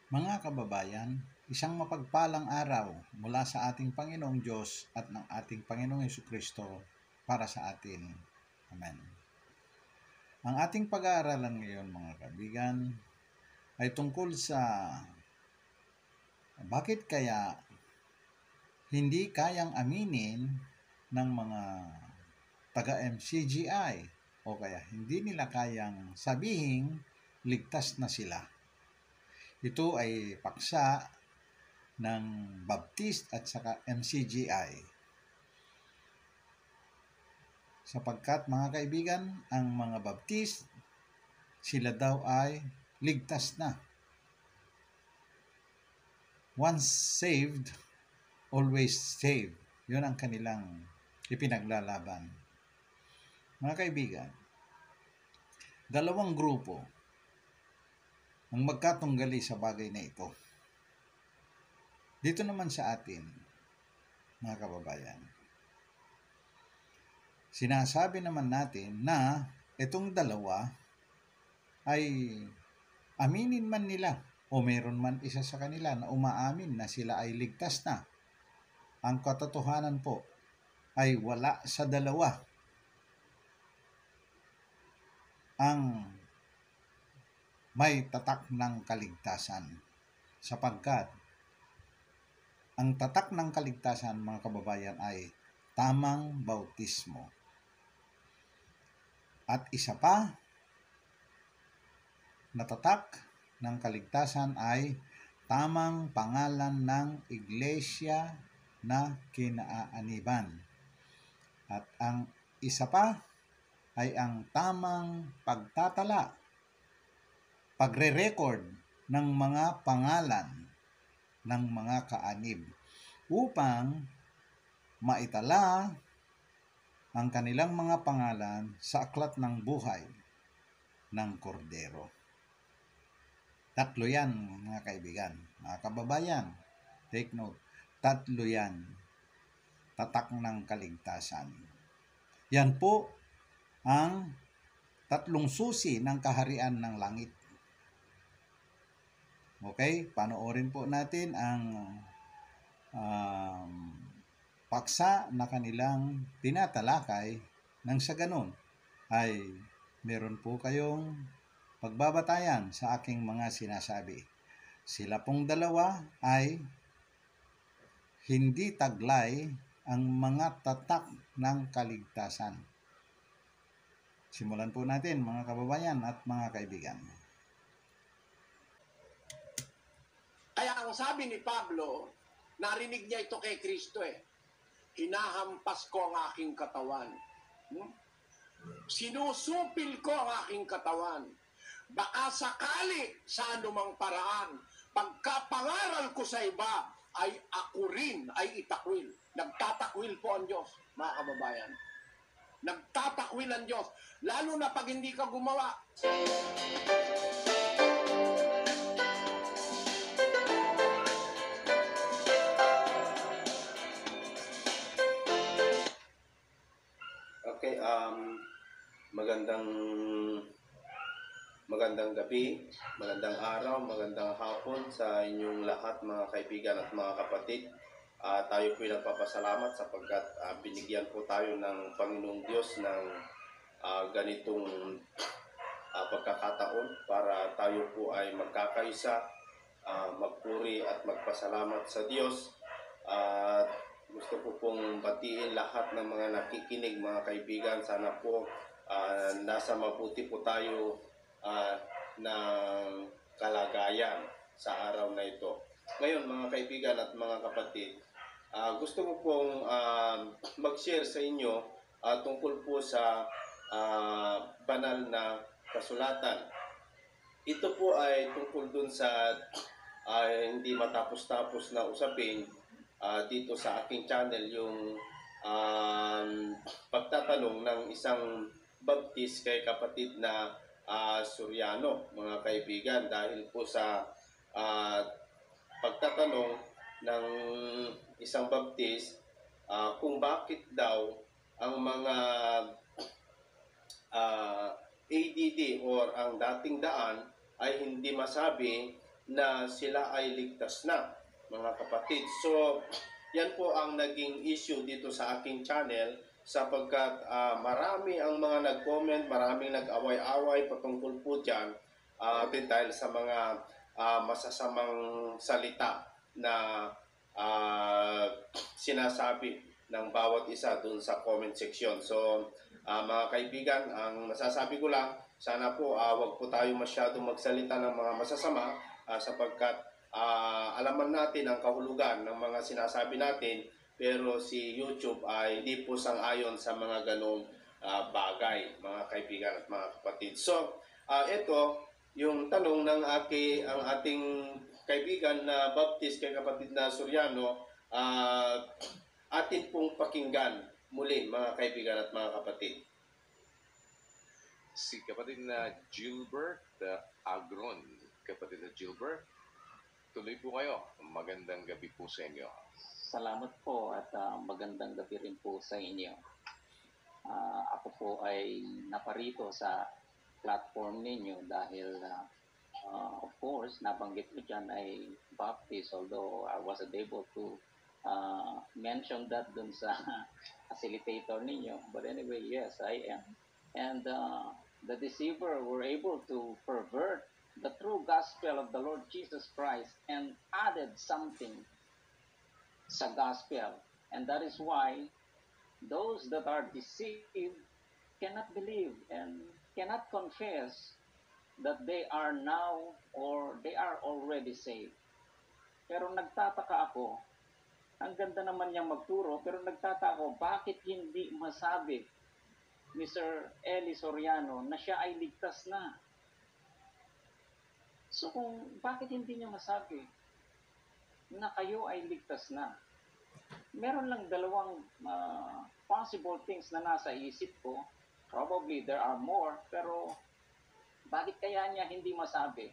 Mga kababayan, isang mapagpalang araw mula sa ating Panginoong Diyos at ng ating Panginoong Hesukristo para sa atin. Amen. Ang ating pag-aaralan ngayon, mga kaibigan, ay tungkol sa bakit kaya hindi kayang aminin ng mga taga-MCGI o kaya hindi nila kayang sabihing ligtas na sila. Ito ay paksa ng Baptist at saka MCGI. Sapagkat mga kaibigan, ang mga Baptist, sila daw ay ligtas na. Once saved, always saved. Yun ang kanilang ipinaglalaban. Mga kaibigan, dalawang grupo ang magkatunggali sa bagay na ito. Dito naman sa atin, mga kababayan, sinasabi naman natin na itong dalawa ay aminin man nila o meron man isa sa kanila na umaamin na sila ay ligtas na. Ang katotohanan po ay wala sa dalawa ang may tatak ng kaligtasan, sapagkat ang tatak ng kaligtasan, mga kababayan, ay tamang bautismo. At isa pa na tatak ng kaligtasan ay tamang pangalan ng iglesia na kinaaaniban. At ang isa pa ay ang tamang pagtatala, pagre-record ng mga pangalan ng mga kaanib upang maitala ang kanilang mga pangalan sa aklat ng buhay ng Kordero. Tatlo yan, mga kaibigan. Mga kababayan, take note. Tatlo yan. Tatak ng kaligtasan. Yan po ang tatlong susi ng kaharian ng langit. Okay? Panoorin po natin ang paksa na kanilang tinatalakay nang sa ganun ay meron po kayong pagbabatayan sa aking mga sinasabi. Sila pong dalawa ay hindi taglay ang mga tatak ng kaligtasan. Simulan po natin, mga kababayan at mga kaibigan. Kaya ang sabi ni Pablo, narinig niya ito kay Kristo hinahampas ko ang aking katawan. Sinusupil ko ang aking katawan. Baka sakali sa anumang paraan, pagkapangaral ko sa iba, ay ako rin ay itakwil. Nagtatakwil po ang Diyos, mga kababayan. Nagtatakwil ang Diyos. Lalo na pag hindi ka gumawa. Okay, magandang gabi, magandang araw, magandang hapon sa inyong lahat, mga kaibigan at mga kapatid. Tayo po nagpapasalamat sapagkat binigyan po tayo ng Panginoong Diyos ng ganitong pagkakataon para tayo po ay magkakaisa, magpuri at magpasalamat sa Diyos. Gusto ko pong batiin lahat ng mga nakikinig, mga kaibigan. Sana po nasa mabuti po tayo ng kalagayan sa araw na ito. Ngayon, mga kaibigan at mga kapatid, gusto ko pong mag-share sa inyo tungkol po sa banal na kasulatan. Ito po ay tungkol dun sa hindi matapos-tapos na usapin dito sa aking channel, yung pagtatanong ng isang Baptist kay kapatid na Suryano, mga kaibigan, dahil po sa pagtatanong ng isang Baptist kung bakit daw ang mga ADD or ang dating daan ay hindi masabi na sila ay ligtas na, mga kapatid. So, yan po ang naging issue dito sa aking channel sapagkat marami ang mga nag-comment, maraming nag-away-away patungkol po dyan dahil sa mga masasamang salita na sinasabi ng bawat isa dun sa comment section. So, mga kaibigan, ang masasabi ko lang, sana po wag po tayo masyadong magsalita ng mga masasama sapagkat alaman natin ang kahulugan ng mga sinasabi natin, pero si YouTube ay hindi po sang-ayon sa mga ganong bagay, mga kaibigan at mga kapatid. So, ito yung tanong ng ang ating kaibigan na Baptist, kay kapatid na Soriano, atin pong pakinggan muli, mga kaibigan at mga kapatid. Si kapatid na Gilbert Agron. Kapatid na Gilbert, tuloy po kayo. Magandang gabi po sa inyo. Salamat po at magandang gabi rin po sa inyo. Ako po ay naparito sa platform ninyo dahil of course, nabanggit ko dyan ay Baptist, although I wasn't able to mention that dun sa facilitator ninyo. But anyway, yes, I am. And the deceiver were able to pervert the true gospel of the Lord Jesus Christ and added something sa gospel. And that is why those that are deceived cannot believe and cannot confess that they are now or they are already saved. Pero nagtataka ako, ang ganda naman niyang magturo, pero nagtataka ako, bakit hindi masabi ni Sir Eli Soriano na siya ay ligtas na? So bakit hindi niya masabi na kayo ay ligtas na? Meron lang dalawang possible things na nasa isip ko. Probably there are more, pero bakit kaya niya hindi masabi?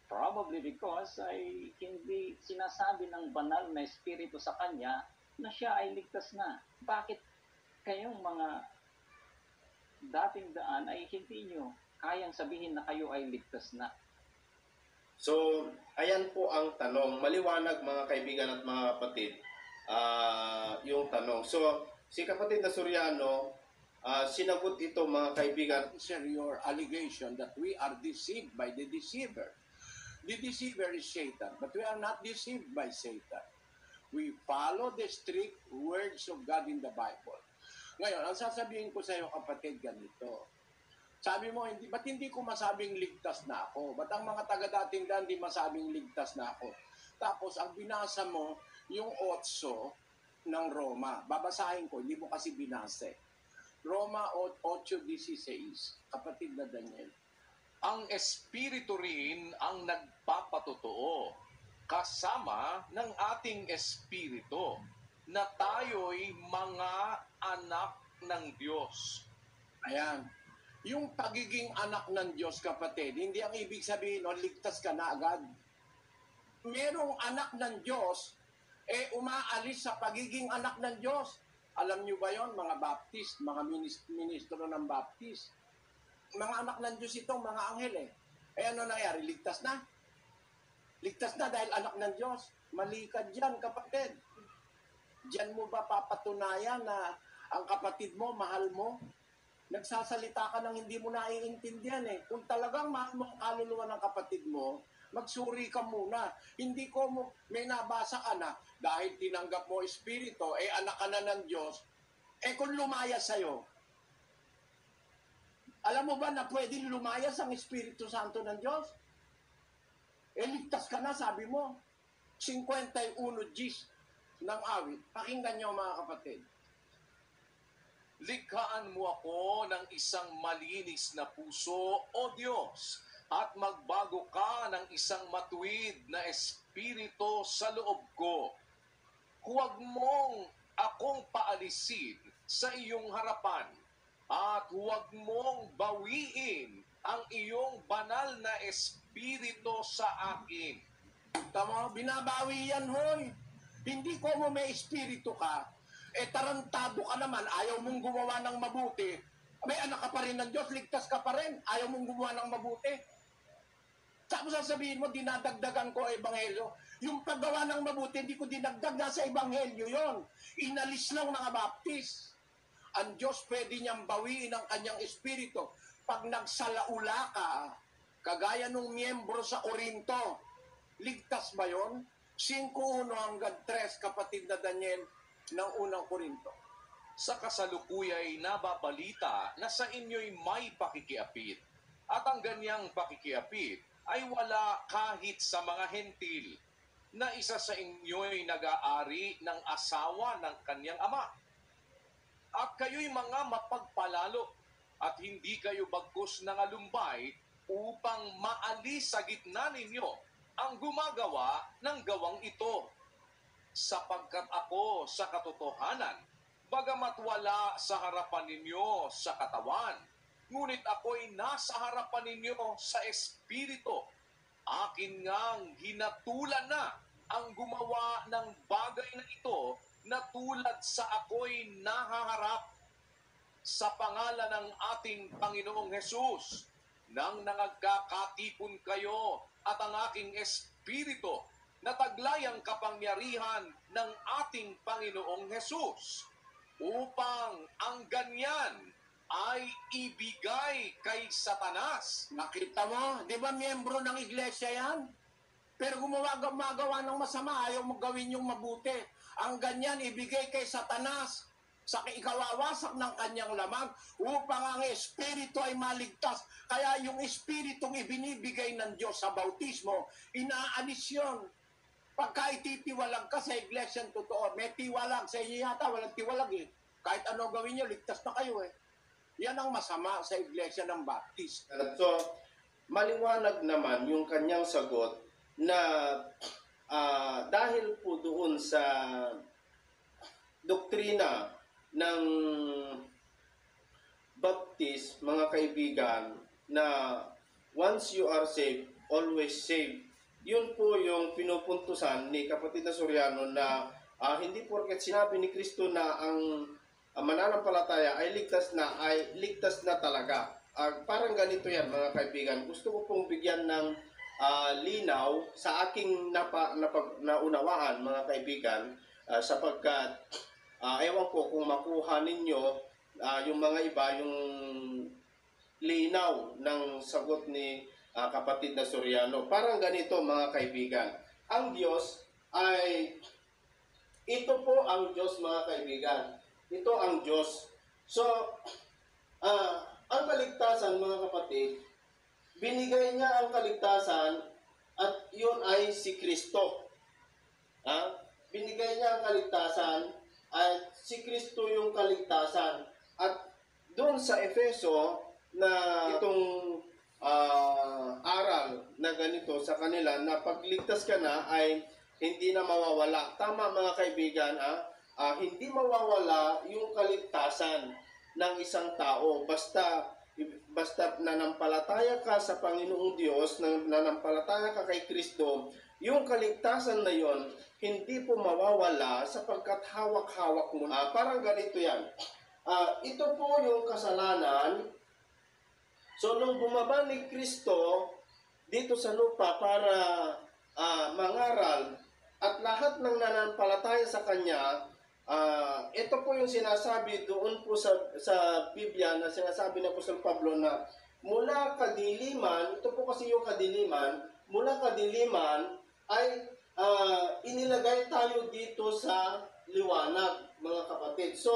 Probably because ay hindi sinasabi ng banal na espiritu sa kanya na siya ay ligtas na. Bakit kayong mga dating daan ay hindi nyo kayang sabihin na kayo ay ligtas na? So, ayan po ang tanong. Maliwanag, mga kaibigan at mga kapatid, yung tanong. So, si kapatid na Soriano, sinagot ito, mga kaibigan. Answer your allegation that we are deceived by the deceiver. The deceiver is Satan, but we are not deceived by Satan. We follow the strict words of God in the Bible. Ngayon, ang sasabihin ko sa iyo, kapatid, ganito. Sabi mo, ba't hindi ko masabing ligtas na ako? Ba't ang mga taga-dating daan hindi masabing ligtas na ako? Tapos, ang binasa mo, yung 8 ng Roma. Babasahin ko, hindi mo kasi binasa. Roma 8:16, kapatid na Daniel. Ang Espiritu rin ang nagpapatotoo kasama ng ating Espiritu na tayo'y mga anak ng Diyos. Ayan. Yung pagiging anak ng Diyos, kapatid, hindi ang ibig sabihin, ligtas ka na agad. Merong anak ng Diyos, umaalis sa pagiging anak ng Diyos. Alam niyo ba yon, mga Baptist, mga ministro ng Baptist? Mga anak ng Diyos itong mga anghel ano nangyari? Ligtas na? Ligtas na dahil anak ng Diyos. Mali ka dyan, kapatid. Diyan mo ba papatunayan na ang kapatid mo, mahal mo? Nagsasalita ka nang hindi mo naiintindihan Kung talagang mahal mo ang kaluluwa ng kapatid mo, magsuri ka muna. Hindi ko may nabasa ka na, dahil tinanggap mo espiritu, anak ka na ng Diyos, kung lumayas sa'yo, alam mo ba na pwedeng lumayas ang Espiritu Santo ng Diyos? Ligtas ka na, sabi mo. 51 Gs ng awit. Pakinggan niyo, mga kapatid. Likhaan mo ako ng isang malinis na puso, O Diyos, at magbago ka ng isang matuwid na espiritu sa loob ko. Huwag mong akong paalisin sa iyong harapan, at huwag mong bawiin ang iyong banal na espiritu sa akin. Tama, binabawi yan, hoy. Hindi ko mo may espiritu ka, tarantado ka naman, ayaw mong gumawa ng mabuti. May anak ka pa rin ng Diyos, ligtas ka pa rin, ayaw mong gumawa ng mabuti. Tapos sasabihin mo, dinadagdagan ko ang ebanghelyo. Yung paggawa ng mabuti, hindi ko dinagdag, nasa ebanghelyo yon. Inalis ng mga baptist. Ang Diyos pwede niyang bawiin ang kanyang espiritu. Pag nagsalaula ka, kagaya nung miyembro sa Korinto, ligtas ba yon? 5:1 hanggang 3, kapatid na Daniel, ng unang Korinto. Sa kasalukuyay nababalita na sa inyo'y may pakikiapid. At ang ganyang pakikiapid ay wala kahit sa mga hentil, na isa sa inyo'y nag-aari ng asawa ng kanyang ama. At kayo'y mga mapagpalalo, at hindi kayo bagkus ng alumbay upang maalis sa gitna ninyo ang gumagawa ng gawang ito. Sapagkat ako sa katotohanan, bagamat wala sa harapan ninyo sa katawan, ngunit ako'y nasa harapan ninyo sa espiritu. Akin ngang hinatulan na ang gumawa ng bagay na ito na tulad sa ako'y nahaharap sa pangalan ng ating Panginoong Hesus, nang nangagkakatipon kayo at ang aking espiritu na taglay ang kapangyarihan ng ating Panginoong Hesus, upang ang ganyan ay ibigay kay Satanas. Nakita mo, di ba miyembro ng iglesia yan? Pero gumagawa ng masama, ayaw mo gawin yung mabuti. Ang ganyan, ibigay kay Satanas sa ikawawasak ng kanyang laman upang ang espiritu ay maligtas. Kaya yung espiritong ibinibigay ng Diyos sa bautismo, inaalis yun. Pagka ititiwalag ka sa iglesyang totoo, may tiwalag sa inyo yata, walang tiwalag eh. Kahit ano gawin nyo, ligtas na kayo eh. Yan ang masama sa iglesia ng Baptist. So, maliwanag naman yung kanyang sagot na dahil po doon sa doktrina ng Baptist, mga kaibigan, na once you are saved, always saved. Yun po yung pinupuntusan ni kapatid na Soriano na hindi porket sinabi ni Kristo na ang mananampalataya ay ligtas na talaga. Parang ganito yan, mga kaibigan. Gusto ko pong bigyan ng linaw sa aking naunawaan, mga kaibigan, sapagkat ewan ko kung makuha ninyo yung mga iba, yung linaw ng sagot ni kapatid na Soriano. Parang ganito, mga kaibigan. Ang Diyos ay, ito po ang Diyos, mga kaibigan. Ito ang Diyos. So, ang kaligtasan, mga kapatid, binigay niya ang kaligtasan at yun ay si Kristo. Binigay niya ang kaligtasan at si Kristo yung kaligtasan. At doon sa Efeso na itong aral na ganito sa kanila na pagligtas ka na ay hindi na mawawala. Tama, mga kaibigan, hindi mawawala yung kaligtasan ng isang tao basta nanampalataya ka sa Panginoong Diyos, nanampalataya ka kay Kristo. Yung kaligtasan na yon hindi po mawawala sapagkat hawak-hawak mo. Parang ganito yan. Ito po yung kasalanan. So, nung bumaba ni Kristo dito sa lupa para mangaral at lahat ng nanampalataya sa Kanya, ito po yung sinasabi doon po sa Biblia na sinasabi ng Apostol Pablo na mula kadiliman, ito po kasi yung kadiliman, mula kadiliman ay inilagay tayo dito sa liwanag, mga kapatid. So,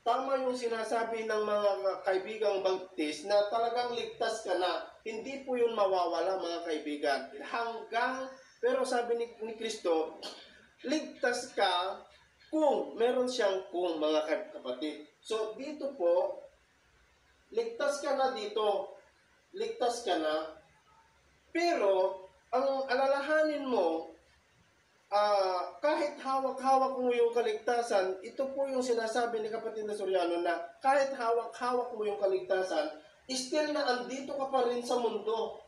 tama yung sinasabi ng mga kaibigang Baptist na talagang ligtas ka na. Hindi po yun mawawala, mga kaibigan. Pero sabi ni Kristo, ligtas ka kung meron siyang kung, mga kapatid. So, dito po, ligtas ka na dito. Ligtas ka na. Pero, ang alalahanin mo, kahit hawak-hawak mo yung kaligtasan, ito po yung sinasabi ni kapatid na Soriano na kahit hawak-hawak mo yung kaligtasan, still na andito ka pa rin sa mundo.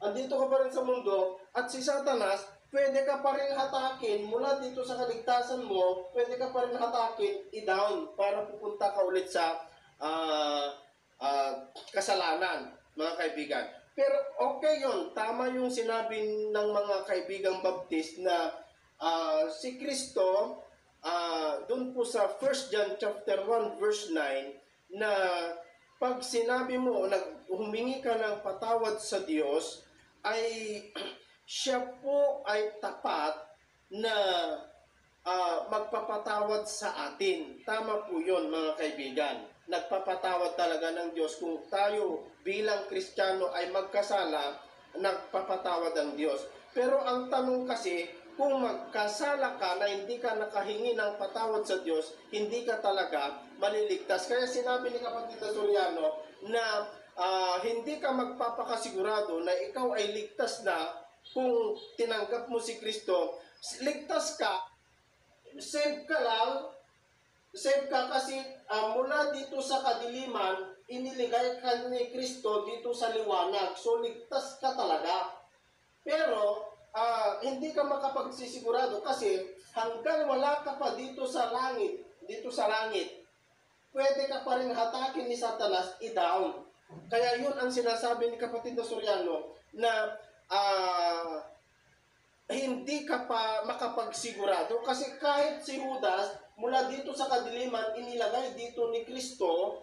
Andito ka pa rin sa mundo at si Satanas, pwede ka pa rin hatakin mula dito sa kaligtasan mo, pwede ka pa rin hatakin i-down para pupunta ka ulit sa kasalanan, mga kaibigan. Pero okay yun, tama yung sinabi ng mga kaibigang Baptist na si Kristo, doon po sa 1 John chapter 1 verse 9, na pag sinabi mo, humingi ka ng patawad sa Diyos, ay siya po ay tapat na magpapatawad sa atin. Tama po yun, mga kaibigan. Nagpapatawad talaga ng Diyos. Kung tayo bilang Kristiyano ay magkasala, nagpapatawad ang Diyos. Pero ang tanong kasi, kung magkasala ka na hindi ka nakahingi ng patawad sa Diyos, hindi ka talaga maliligtas. Kaya sinabi ni Kapatid na Soriano na hindi ka magpapakasigurado na ikaw ay ligtas na kung tinanggap mo si Kristo. Ligtas ka, save ka lang, save ka kasi mula dito sa kadiliman, iniligay ka ni Kristo dito sa liwanag. So, ligtas ka talaga. Pero, hindi ka makapagsisigurado kasi hanggang wala ka pa dito sa langit, pwede ka pa rin hatakin ni Satanas i-down. Kaya yun ang sinasabi ni Kapatid na Soriano na hindi ka pa makapagsigurado kasi kahit si Judas mula dito sa kadiliman inilagay dito ni Kristo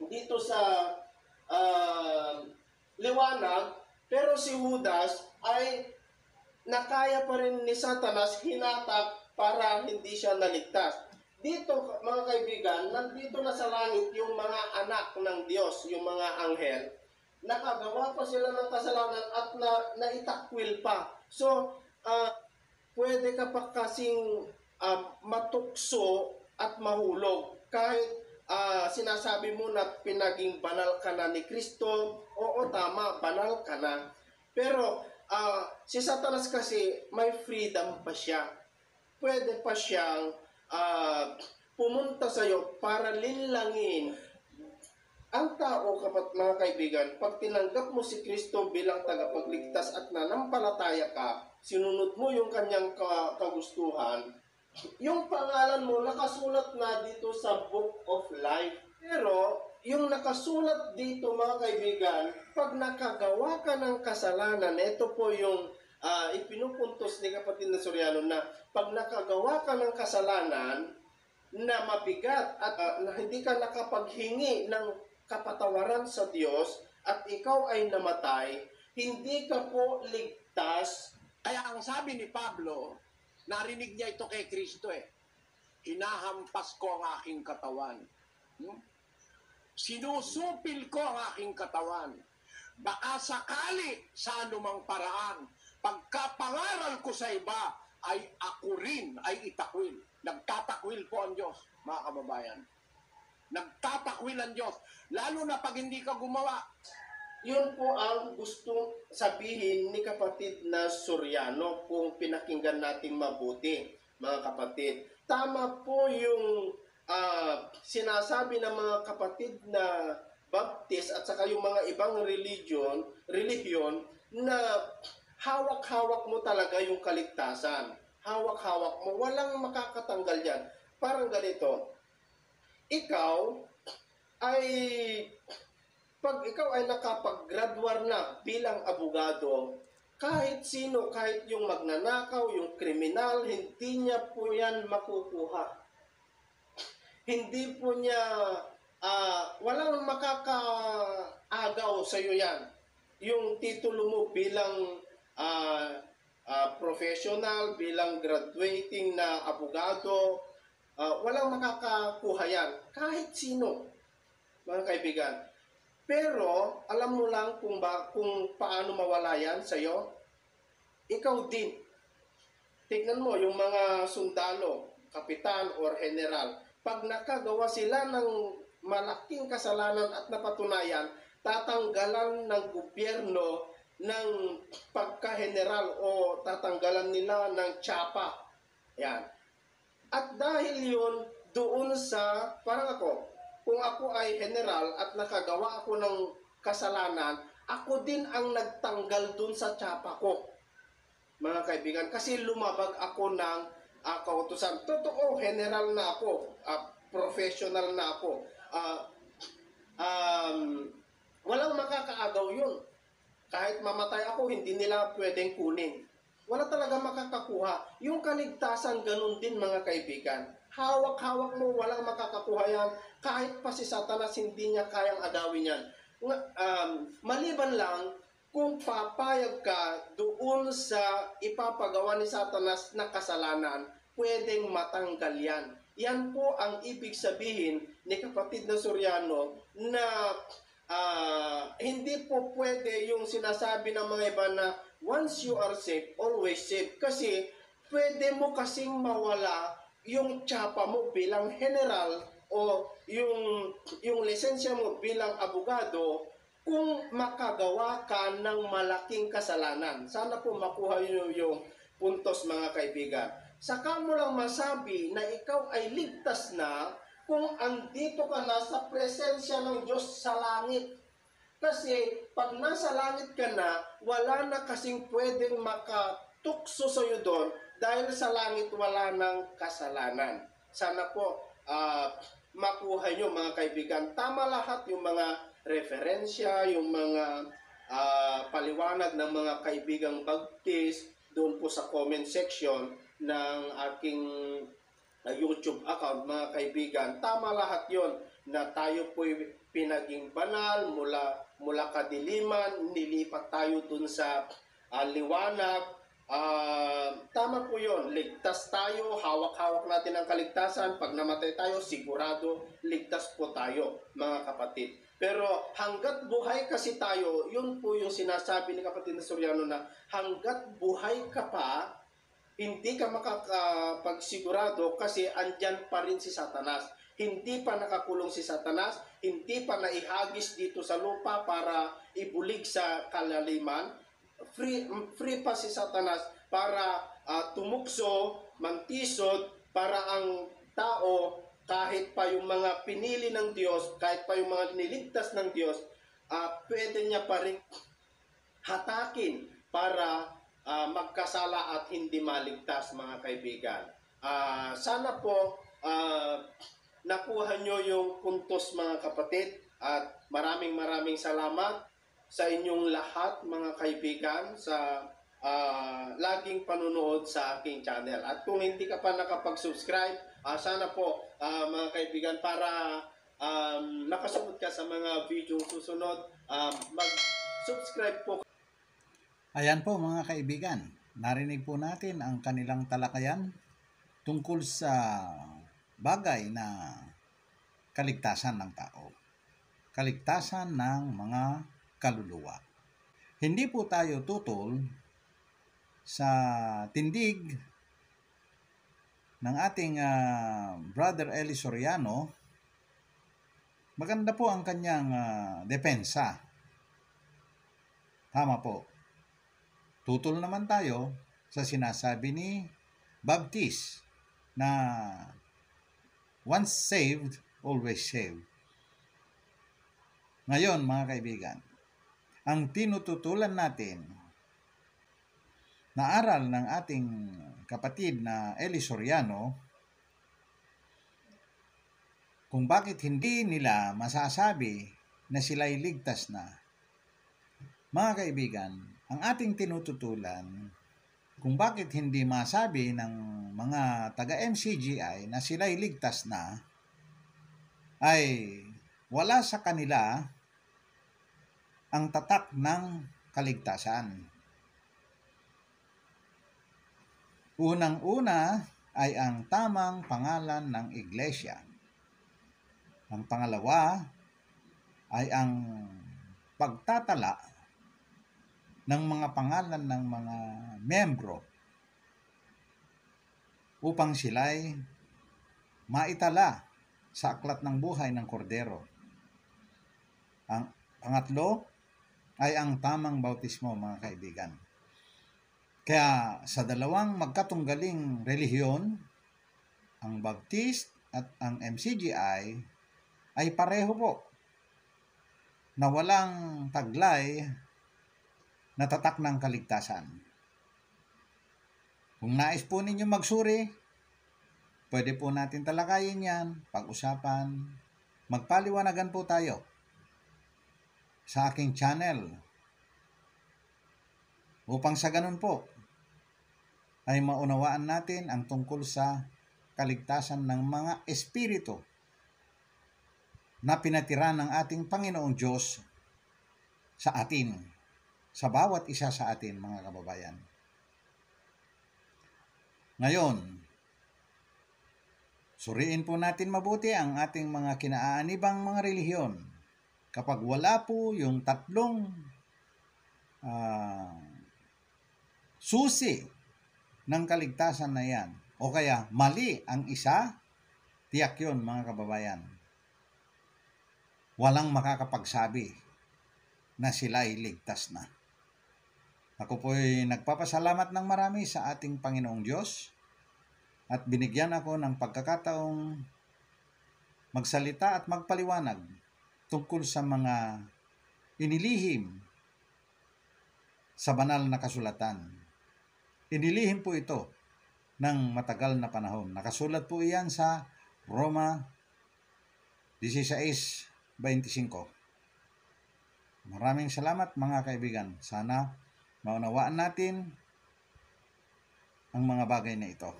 dito sa liwanag, pero si Judas ay nakaya pa rin ni Satanas hinatak para hindi siya naligtas. Dito, mga kaibigan, nandito na sa langit yung mga anak ng Diyos, yung mga anghel. Nakagawa pa sila ng kasalanan at naitakwil pa. So, pwede ka pa kasing matukso at mahulog. Kahit sinasabi mo na pinaging banal ka na ni Kristo, oo, tama, banal ka na. Pero, si Satanas kasi may freedom pa siya. Pwede pa siyang pumunta sa iyo para linlangin ang tao, mga kaibigan. Pag tinanggap mo si Kristo bilang tagapagligtas at nanampalataya ka, sinunod mo yung kanyang kagustuhan, yung pangalan mo nakasulat na dito sa Book of Life. Pero yung nakasulat dito, mga kaibigan, pag nakagawa ka ng kasalanan, ito po yung ipinupuntos ni Kapatid na Soriano na pag nakagawa ka ng kasalanan na mabigat at na hindi ka nakapaghingi ng kapatawaran sa Diyos at ikaw ay namatay, hindi ka po ligtas. Kaya ang sabi ni Pablo, narinig niya ito kay Kristo hinahampas ko ang aking katawan. Sinusupil ko ang aking katawan. Baka sakali sa anumang paraan, pagkapangaral ko sa iba, ay ako rin ay itakwil. Nagtatakwil po ang Diyos, mga kababayan. Nagtatakwil ang Diyos. Lalo na pag hindi ka gumawa. Yun po ang gustong sabihin ni Kapatid na Soriano kung pinakinggan natin mabuti, mga kapatid. Tama po yung sinasabi ng mga kapatid na Baptist at saka yung mga ibang relihiyon na hawak-hawak mo talaga yung kaligtasan. Hawak-hawak mo. Walang makakatanggal yan. Parang ganito. Pag ikaw ay nakapag-graduar na bilang abogado, kahit sino, kahit yung magnanakaw, yung kriminal, hindi niya po yan makukuha. Hindi po niya, walang makakaagaw sa iyo yan. Yung titulo mo bilang professional, bilang graduating na abogado, walang makakakuha yan. Kahit sino, mga kaibigan. Pero, alam mo lang kung paano mawala yan sa iyo? Ikaw din. Tignan mo, yung mga sundalo, kapitan or general, pag nakagawa sila ng malaking kasalanan at napatunayan, tatanggalan ng gobyerno ng pagka-general o tatanggalan nila ng tsapa. Yan. At dahil yun, doon sa, parang ako, kung ako ay general at nakagawa ako ng kasalanan, ako din ang nagtanggal doon sa tsapa ko. Mga kaibigan, kasi lumabag ako ng kautusan. Totoo, general na ako, professional na ako. Walang makakaagaw yun. kahit mamatay ako, hindi nila pwedeng kunin. Wala talaga makakakuha. Yung kaligtasan, ganun din mga kaibigan. Hawak-hawak mo, walang makakakuha yan. Kahit pa si Satanas, hindi niya kayang agawin yan. Maliban lang, kung papayag ka doon sa ipapagawa ni Satanas na kasalanan, pwedeng matanggal yan. Yan po ang ibig sabihin ni kapatid na Soriano na hindi po pwede yung sinasabi ng mga iba na once you are saved, always saved. Kasi pwede mo kasing mawala yung tsapa mo bilang general o yung lisensya mo bilang abogado kung makagawa ka ng malaking kasalanan. Sana po makuha nyo yung puntos mga kaibigan. Saka mo lang masabi na ikaw ay ligtas na kung andito ka na sa presensya ng Diyos sa langit. Kasi pag nasa langit ka na, wala na kasing pwedeng makatukso sa iyo doon dahil sa langit wala ng kasalanan. Sana po makuha nyo mga kaibigan. Tama lahat yung mga referensya, yung mga paliwanag ng mga kaibigang Baptist doon po sa comment section ng aking YouTube account, mga kaibigan. Tama lahat yon na tayo po pinaging banal mula kadiliman, nilipat tayo dun sa liwanag. Tama po yon, ligtas tayo, hawak-hawak natin ang kaligtasan. Pag namatay tayo, sigurado ligtas po tayo mga kapatid. Pero hanggat buhay kasi tayo, yun po yung sinasabi ni kapatid na Soriano na hanggat buhay ka pa, hindi ka makakapagsigurado kasi andyan pa rin si Satanas. Hindi pa nakakulong si Satanas, hindi pa naihagis dito sa lupa para ibulig sa kalaliman. Free pa si Satanas para tumukso, mantisod, para ang tao, kahit pa yung mga pinili ng Diyos, kahit pa yung mga niligtas ng Diyos, pwede niya pa rin hatakin para magkasala at hindi maligtas mga kaibigan. Sana po nakuha nyo yung puntos mga kapatid at maraming salamat sa inyong lahat mga kaibigan sa laging panunood sa aking channel. At kung hindi ka pa nakapag-subscribe, sana po mga kaibigan para nakasunod ka sa mga video susunod, mag-subscribe po. Ayan po mga kaibigan, narinig po natin ang kanilang talakayan tungkol sa bagay na kaligtasan ng tao, kaligtasan ng mga kaluluwa. Hindi po tayo tutol sa tindig ng ating Brother Eli Soriano. Maganda po ang kanyang depensa. Tama po. Tutol naman tayo sa sinasabi ni Baptist na once saved, always saved. Ngayon mga kaibigan, ang tinututulan natin na aral ng ating kapatid na Eli Soriano kung bakit hindi nila masasabi na sila'y ligtas na. Mga kaibigan, ang ating tinututulan kung bakit hindi masabi ng mga taga-MCGI na sila'y ligtas na ay wala sa kanila ang tatak ng kaligtasan. Unang-una ay ang tamang pangalan ng iglesia. Ang pangalawa ay ang pagtatala ng mga pangalan ng mga membro upang sila'y maitala sa aklat ng buhay ng kordero. Ang pangatlo ay ang tamang bautismo mga kaibigan. Kaya sa dalawang magkatunggaling relihiyon, ang Baptist at ang MCGI ay pareho po na walang taglay na tatak ng kaligtasan. Kung nais po ninyo magsuri, pwede po natin talakayin yan, pag-usapan, magpaliwanagan po tayo sa aking channel upang sa ganun po ay maunawaan natin ang tungkol sa kaligtasan ng mga espiritu na pinatira ng ating Panginoong Diyos sa atin, sa bawat isa sa atin, mga kababayan. Ngayon, suriin po natin mabuti ang ating mga kinaaanibang mga relihiyon. Kapag wala po yung tatlong susi ng kaligtasan na yan, o kaya mali ang isa, tiyak yun, mga kababayan. Walang makakapagsabi na sila ay ligtas na. Ako po ay nagpapasalamat ng marami sa ating Panginoong Diyos at binigyan ako ng pagkakataong magsalita at magpaliwanag tungkol sa mga inilihim sa banal na kasulatan. Inilihim po ito ng matagal na panahon. Nakasulat po iyan sa Roma 16:25. Maraming salamat mga kaibigan. Sana maunawaan natin ang mga bagay na ito.